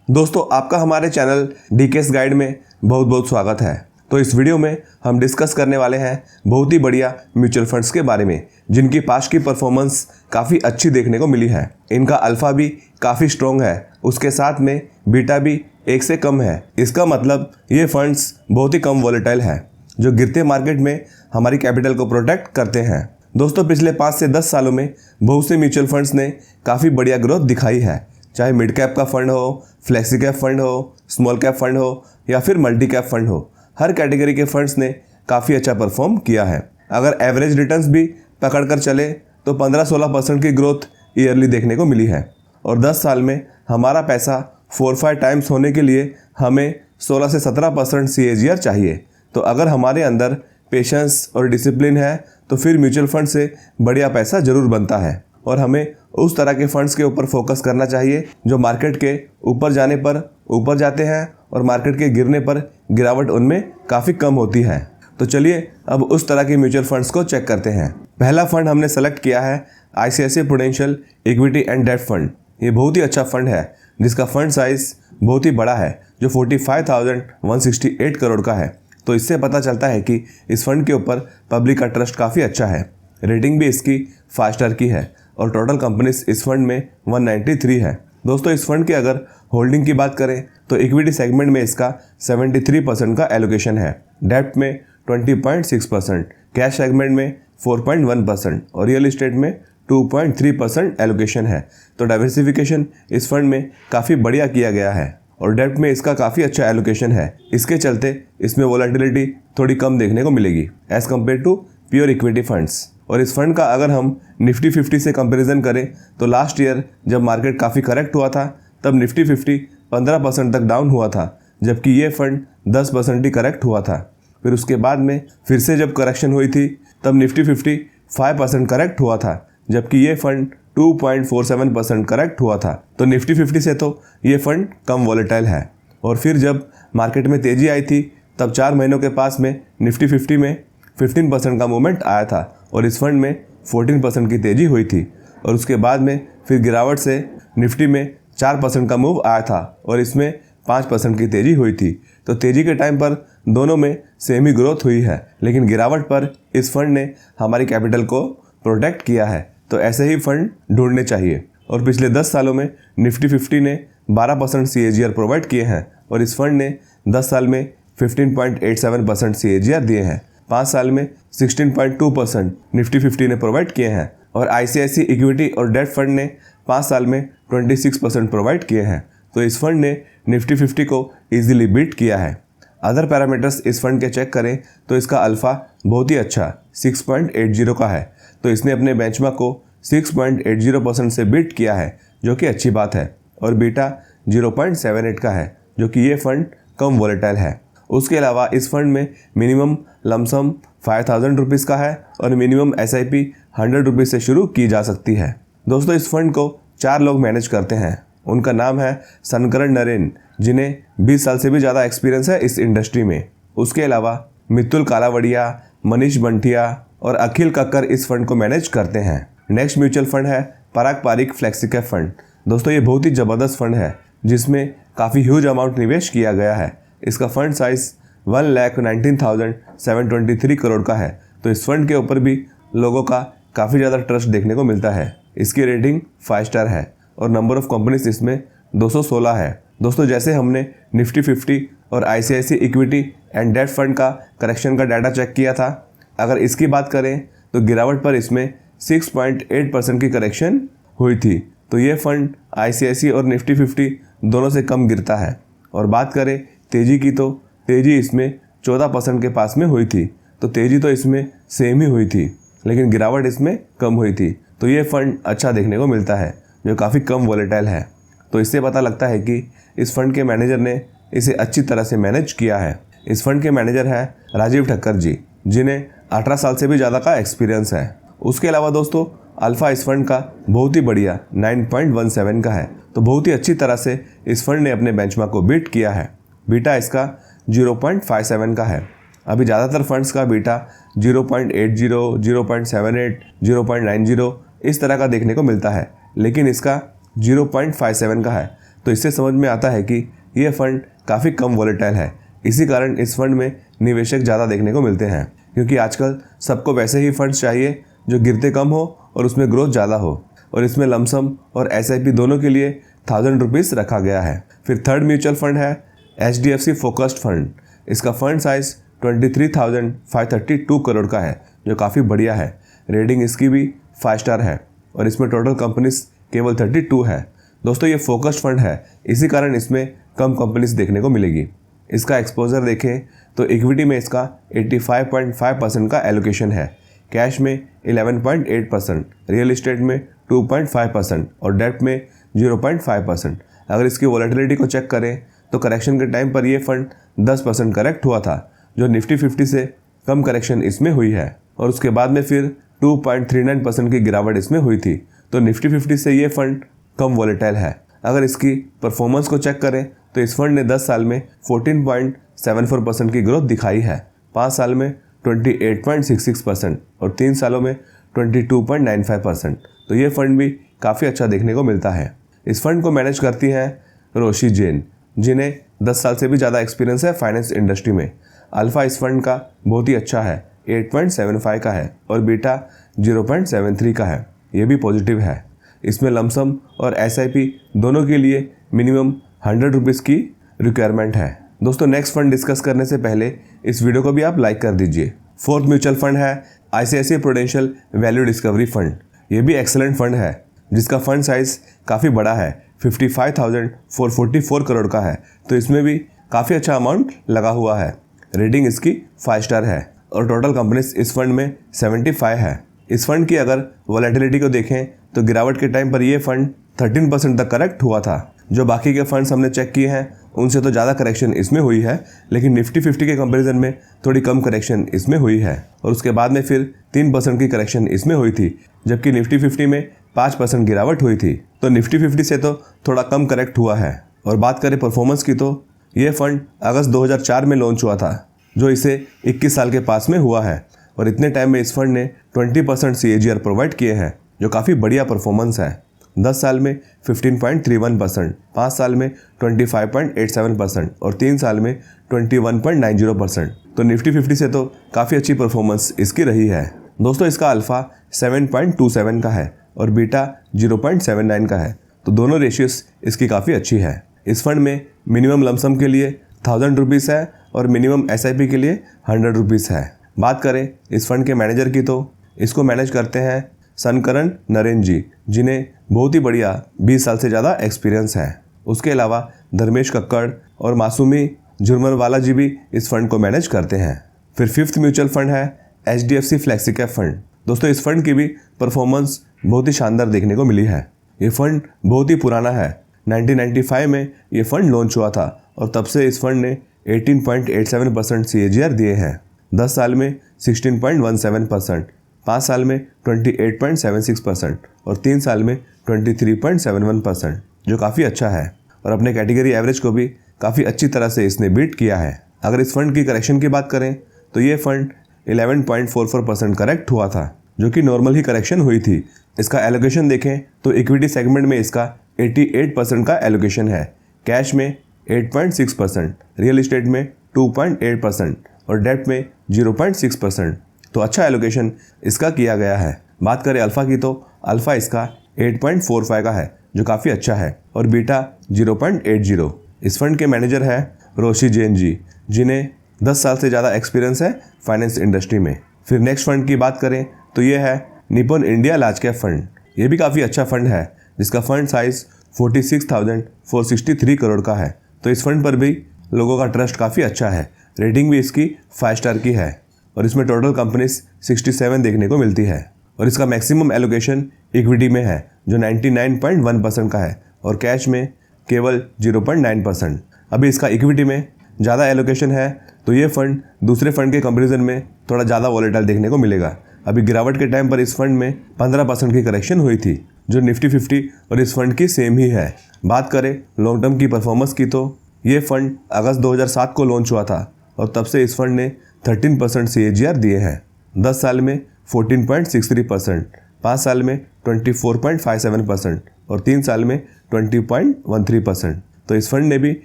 दोस्तों आपका हमारे चैनल डीकेएस गाइड में बहुत बहुत स्वागत है। तो इस वीडियो में हम डिस्कस करने वाले हैं बहुत ही बढ़िया म्यूचुअल फंड्स के बारे में, जिनकी पास्ट की परफॉर्मेंस काफ़ी अच्छी देखने को मिली है। इनका अल्फा भी काफ़ी स्ट्रॉन्ग है, उसके साथ में बीटा भी 1 से कम है। इसका मतलब ये फंड्स बहुत ही कम वॉलेटाइल है, जो गिरते मार्केट में हमारी कैपिटल को प्रोटेक्ट करते हैं। दोस्तों पिछले 5 से 10 सालों में बहुत से म्यूचुअल फंड्स ने काफ़ी बढ़िया ग्रोथ दिखाई है, चाहे मिड कैप का फंड हो, फ्लेक्सी कैप फंड हो, स्मॉल कैप फंड हो या फिर मल्टी कैप फंड हो। हर कैटेगरी के फंड्स ने काफ़ी अच्छा परफॉर्म किया है। अगर एवरेज रिटर्न्स भी पकड़ कर चले तो 15-16% की ग्रोथ ईयरली देखने को मिली है। और 10 साल में हमारा पैसा 4-5 टाइम्स होने के लिए हमें 16 से 17% CAGR चाहिए। तो अगर हमारे अंदर पेशेंस और डिसिप्लिन है तो फिर म्यूचुअल फंड से बढ़िया पैसा ज़रूर बनता है। और हमें उस तरह के फंड्स के ऊपर फोकस करना चाहिए जो मार्केट के ऊपर जाने पर ऊपर जाते हैं और मार्केट के गिरने पर गिरावट उनमें काफ़ी कम होती है। तो चलिए अब उस तरह के म्यूचुअल फंड्स को चेक करते हैं। पहला फंड हमने सेलेक्ट किया है ICICI Prudential equity and debt fund. ये बहुत ही अच्छा फंड है जिसका फंड साइज बहुत ही बड़ा है, जो 45,168 करोड़ का है। तो इससे पता चलता है कि इस फंड के ऊपर पब्लिक का ट्रस्ट काफ़ी अच्छा है। रेटिंग भी इसकी 5 स्टार की है और टोटल कंपनीज इस फंड में 193 है। दोस्तों इस फंड की अगर होल्डिंग की बात करें तो इक्विटी सेगमेंट में इसका 73% का एलोकेशन है, डेब्ट में 20.6%, कैश सेगमेंट में 4.1% और रियल एस्टेट में 2.3% एलोकेशन है। तो डाइवर्सिफिकेशन इस फंड में काफ़ी बढ़िया किया गया है और डेब्ट में इसका काफ़ी अच्छा एलोकेशन है। इसके चलते इसमें वोलेटिलिटी थोड़ी कम देखने को मिलेगी as compared to pure equity funds. और इस फंड का अगर हम निफ्टी 50 से कंपैरिजन करें तो लास्ट ईयर जब मार्केट काफ़ी करेक्ट हुआ था तब निफ्टी 50 15% तक डाउन हुआ था, जबकि ये फंड 10% ही करेक्ट हुआ था। फिर उसके बाद में फिर से जब करेक्शन हुई थी तब निफ्टी 50 5% करेक्ट हुआ था, जबकि ये फंड 2.47% करेक्ट हुआ था। तो निफ्टी 50 से तो ये फंड कम वॉलेटाइल है। और फिर जब मार्केट में तेज़ी आई थी तब 4 महीनों के पास में निफ्टी 50 में 15% का मूवमेंट आया था और इस फंड में 14% की तेज़ी हुई थी। और उसके बाद में फिर गिरावट से निफ्टी में 4% का मूव आया था और इसमें 5% की तेज़ी हुई थी। तो तेज़ी के टाइम पर दोनों में सेम ही ग्रोथ हुई है, लेकिन गिरावट पर इस फंड ने हमारी कैपिटल को प्रोटेक्ट किया है। तो ऐसे ही फंड ढूंढने चाहिए। और पिछले 10 सालों में निफ्टी 50 ने 12% CAGR प्रोवाइड किए हैं और इस फंड ने 10 साल में 15.87% CAGR दिए हैं। 5 साल में 16.2% निफ्टी 50 ने प्रोवाइड किए हैं और ICICI इक्विटी और डेट फंड ने 5 साल में 26% प्रोवाइड किए हैं। तो इस फंड ने निफ्टी 50 को इजीली बीट किया है। अदर पैरामीटर्स इस फंड के चेक करें तो इसका अल्फ़ा बहुत ही अच्छा 6.80 का है। तो इसने अपने बेंचमार्क को 6.80% से बीट किया है, जो कि अच्छी बात है। और बीटा 0.78 का है, जो कि ये फंड कम वॉलेटाइल है। उसके अलावा इस फंड में मिनिमम लमसम 5,000 रुपीज़ का है और मिनिमम SIP 100 रुपीज़ से शुरू की जा सकती है। दोस्तों इस फंड को 4 लोग मैनेज करते हैं। उनका नाम है सनकरण नरेन, जिन्हें 20 साल से भी ज़्यादा एक्सपीरियंस है इस इंडस्ट्री में। उसके अलावा मित्तुल कालावड़िया, मनीष बंटिया और अखिल कक्कर इस फंड को मैनेज करते हैं। नेक्स्ट म्यूचुअल फंड है पराग पारिक फ्लेक्सी कैप फंड। दोस्तों ये बहुत ही ज़बरदस्त फंड है जिसमें काफ़ी ह्यूज अमाउंट निवेश किया गया है। इसका फंड साइज 1,19,723 करोड़ का है। तो इस फंड के ऊपर भी लोगों का काफ़ी ज़्यादा ट्रस्ट देखने को मिलता है। इसकी रेटिंग 5 स्टार है और नंबर ऑफ कंपनीज इसमें 216 है। दोस्तों जैसे हमने निफ्टी 50 और ICICI equity and debt fund का करेक्शन का डाटा चेक किया था, अगर इसकी बात करें तो गिरावट पर इसमें 6.8% की करेक्शन हुई थी। तो ये फंड ICICI और निफ्टी 50 दोनों से कम गिरता है। और बात करें तेज़ी की तो तेज़ी इसमें 14% के पास में हुई थी। तो तेज़ी तो इसमें सेम ही हुई थी, लेकिन गिरावट इसमें कम हुई थी। तो ये फंड अच्छा देखने को मिलता है, जो काफ़ी कम वॉलेटाइल है। तो इससे पता लगता है कि इस फंड के मैनेजर ने इसे अच्छी तरह से मैनेज किया है। इस फंड के मैनेजर है राजीव ठक्कर जी, जिन्हें 18 साल से भी ज़्यादा का एक्सपीरियंस है। उसके अलावा दोस्तों अल्फ़ा इस फंड का बहुत ही बढ़िया 9.17 का है। तो बहुत ही अच्छी तरह से इस फंड ने अपने बेंचमार्क को बीट किया है। बीटा इसका 0.57 का है। अभी ज़्यादातर फंड्स का बीटा 0.80, 0.78, 0.90 इस तरह का देखने को मिलता है, लेकिन इसका 0.57 का है। तो इससे समझ में आता है कि ये फंड काफ़ी कम वॉलेटाइल है। इसी कारण इस फंड में निवेशक ज़्यादा देखने को मिलते हैं, क्योंकि आजकल सबको वैसे ही फंड्स चाहिए जो गिरते कम हो और उसमें ग्रोथ ज़्यादा हो। और इसमें लमसम और SIP दोनों के लिए 1000 रुपीज़ रखा गया है। फिर थर्ड म्यूचुअल फंड है HDFC फोकस्ड फंड। इसका फंड साइज 23,532 करोड़ का है, जो काफ़ी बढ़िया है। रेटिंग इसकी भी 5 स्टार है और इसमें टोटल कंपनीज केवल 32 है। दोस्तों ये फोकस्ड फंड है, इसी कारण इसमें कम कंपनीज देखने को मिलेगी। इसका एक्सपोजर देखें तो इक्विटी में इसका 85.5% का एलोकेशन है, कैश में 11.8%, रियल एस्टेट में 2.5% और डेब्ट में 0.5%। अगर इसकी वॉलेटिलिटी को चेक करें तो करेक्शन के टाइम पर यह फंड 10% करेक्ट हुआ था, जो निफ्टी 50 से कम करेक्शन इसमें हुई है। और उसके बाद में फिर 2.39% की गिरावट इसमें हुई थी। तो निफ्टी 50 से ये फंड कम वॉलेटाइल है। अगर इसकी परफॉर्मेंस को चेक करें तो इस फंड ने 10 साल में 14.74% की ग्रोथ दिखाई है, 5 साल में 28.66% और 3 सालों में 22.95%। तो ये फंड भी काफ़ी अच्छा देखने को मिलता है। इस फंड को मैनेज करती हैं रोशी जैन, जिन्हें 10 साल से भी ज़्यादा एक्सपीरियंस है फाइनेंस इंडस्ट्री में। अल्फ़ा इस फंड का बहुत ही अच्छा है, 8.75 का है और बीटा 0.73 का है, ये भी पॉजिटिव है। इसमें लमसम और SIP दोनों के लिए मिनिमम 100 रुपीज़ की रिक्वायरमेंट है। दोस्तों नेक्स्ट फंड डिस्कस करने से पहले इस वीडियो को भी आप लाइक कर दीजिए। फोर्थ म्यूचुअल फंड है ICICI prudential value discovery fund. ये भी एक्सेलेंट फंड है, जिसका फंड साइज काफ़ी बड़ा है, 55,444 करोड़ का है। तो इसमें भी काफ़ी अच्छा अमाउंट लगा हुआ है। रेटिंग इसकी 5 स्टार है और टोटल कंपनीज इस फंड में 75 है। इस फंड की अगर वॉलेटिलिटी को देखें तो गिरावट के टाइम पर यह फंड 13% तक करेक्ट हुआ था। जो बाकी के फंड्स हमने चेक किए हैं उनसे तो ज़्यादा करेक्शन इसमें हुई है, लेकिन निफ्टी 50 के कंपैरिजन में थोड़ी कम करेक्शन इसमें हुई है। और उसके बाद में फिर 3% की करेक्शन इसमें हुई थी, जबकि निफ्टी 50 में 5% गिरावट हुई थी। तो निफ्टी 50 से तो थोड़ा कम करेक्ट हुआ है। और बात करें परफॉर्मेंस की तो ये फंड अगस्त 2004 में लॉन्च हुआ था, जो इसे 21 साल के पास में हुआ है। और इतने टाइम में इस फंड ने 20% CAGR प्रोवाइड किए हैं, जो काफ़ी बढ़िया परफॉर्मेंस है। 10 साल में 15.31%, 5 साल में 25.87% और 3 साल में 21.90%। तो निफ्टी 50 से तो काफ़ी अच्छी परफॉर्मेंस इसकी रही है। दोस्तों इसका अल्फ़ा 7.27 का है और बीटा 0.79 का है। तो दोनों रेशियोस इसकी काफ़ी अच्छी है। इस फंड में मिनिमम लमसम के लिए 1000 रुपीज़ है और मिनिमम SIP के लिए 100 रुपीज़ है। बात करें इस फंड के मैनेजर की तो इसको मैनेज करते हैं सनकरण नरेन जी, जिन्हें बहुत ही बढ़िया 20 साल से ज़्यादा एक्सपीरियंस है। उसके अलावा धर्मेश कक्कड़ और मासूमी झुरमरवाला जी भी इस फंड को मैनेज करते हैं। फिर फिफ्थ म्यूचुअल फंड है HDFC फ्लेक्सीकैप फंड। दोस्तों इस फंड की भी परफॉर्मेंस बहुत ही शानदार देखने को मिली है। ये फंड बहुत ही पुराना है, 1995 में ये फंड लॉन्च हुआ था और तब से इस फंड ने 18.87% CAGR दिए हैं। 10 साल में 16.17%, 5 साल में 28.76% और 3 साल में 23.71%, जो काफ़ी अच्छा है। और अपने कैटेगरी एवरेज को भी काफ़ी अच्छी तरह से इसने बीट किया है। अगर इस फंड की करेक्शन की बात करें तो ये फंड 11.44% करेक्ट हुआ था, जो कि नॉर्मल ही करेक्शन हुई थी। इसका एलोकेशन देखें तो इक्विटी सेगमेंट में इसका 88% का एलोकेशन है, कैश में 8.6%, रियल एस्टेट में 2.8% और डेब्ट में 0.6%। तो अच्छा एलोकेशन इसका किया गया है। बात करें अल्फ़ा की तो अल्फ़ा इसका 8.45 का है, जो काफ़ी अच्छा है और बीटा 0.80। इस फंड के मैनेजर है रोशी जैन जी, जिन्हें 10 साल से ज़्यादा एक्सपीरियंस है फाइनेंस इंडस्ट्री में। फिर नेक्स्ट फंड की बात करें तो ये है Nippon India large cap fund. ये भी काफ़ी अच्छा फंड है, जिसका फंड साइज 46,463 करोड़ का है। तो इस फंड पर भी लोगों का ट्रस्ट काफ़ी अच्छा है। रेटिंग भी इसकी 5 स्टार की है और इसमें टोटल कंपनीज 67 देखने को मिलती है। और इसका मैक्सिमम एलोकेशन इक्विटी में है, जो 99.1% का है और कैश में केवल 0.9%। अभी इसका इक्विटी में ज़्यादा एलोकेशन है, तो ये फंड दूसरे फंड के कंपैरिजन में थोड़ा ज़्यादा वॉलेटाइल देखने को मिलेगा। अभी गिरावट के टाइम पर इस फंड में 15% की करेक्शन हुई थी, जो निफ्टी 50 और इस फंड की सेम ही है। बात करें लॉन्ग टर्म की परफॉर्मेंस की तो ये फंड अगस्त 2007 को लॉन्च हुआ था और तब से इस फंड ने 13% CAGR दिए हैं। 10 साल में 14.63%, 5 साल में 24.57% और 3 साल में 20.13%। तो इस फंड ने भी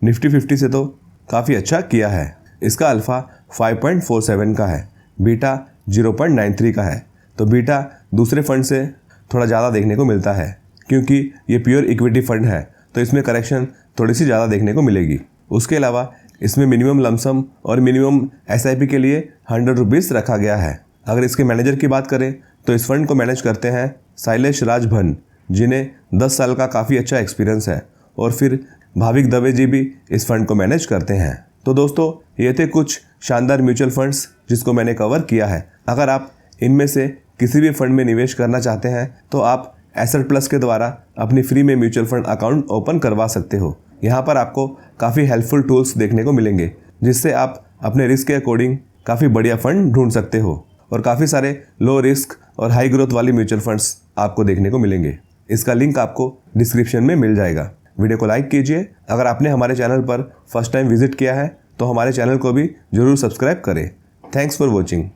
निफ्टी 50 से तो काफ़ी अच्छा किया है। इसका अल्फ़ा 5.47 का है, बीटा 0.93 का है। तो बीटा दूसरे फंड से थोड़ा ज़्यादा देखने को मिलता है क्योंकि ये प्योर इक्विटी फंड है, तो इसमें करेक्शन थोड़ी सी ज़्यादा देखने को मिलेगी। उसके अलावा इसमें मिनिमम लमसम और मिनिमम SIP के लिए 100 रुपीज़ रखा गया है। अगर इसके मैनेजर की बात करें तो इस फंड को मैनेज करते हैं शैलेश राज भन, जिन्हें 10 साल का काफ़ी अच्छा एक्सपीरियंस है, और फिर भाविक दवे जी भी इस फंड को मैनेज करते हैं। तो दोस्तों, ये थे कुछ शानदार म्यूचुअल फंड्स जिसको मैंने कवर किया है। अगर आप इनमें से किसी भी फंड में निवेश करना चाहते हैं तो आप एसेट प्लस के द्वारा अपनी फ्री में म्यूचुअल फंड अकाउंट ओपन करवा सकते हो। यहाँ पर आपको काफ़ी हेल्पफुल टूल्स देखने को मिलेंगे जिससे आप अपने रिस्क के अकॉर्डिंग काफ़ी बढ़िया फंड ढूंढ सकते हो, और काफ़ी सारे लो रिस्क और हाई ग्रोथ वाली म्यूचुअल फंड्स आपको देखने को मिलेंगे। इसका लिंक आपको डिस्क्रिप्शन में मिल जाएगा। वीडियो को लाइक कीजिए। अगर आपने हमारे चैनल पर फर्स्ट टाइम विजिट किया है तो हमारे चैनल को भी ज़रूर सब्सक्राइब करें। Thanks for watching.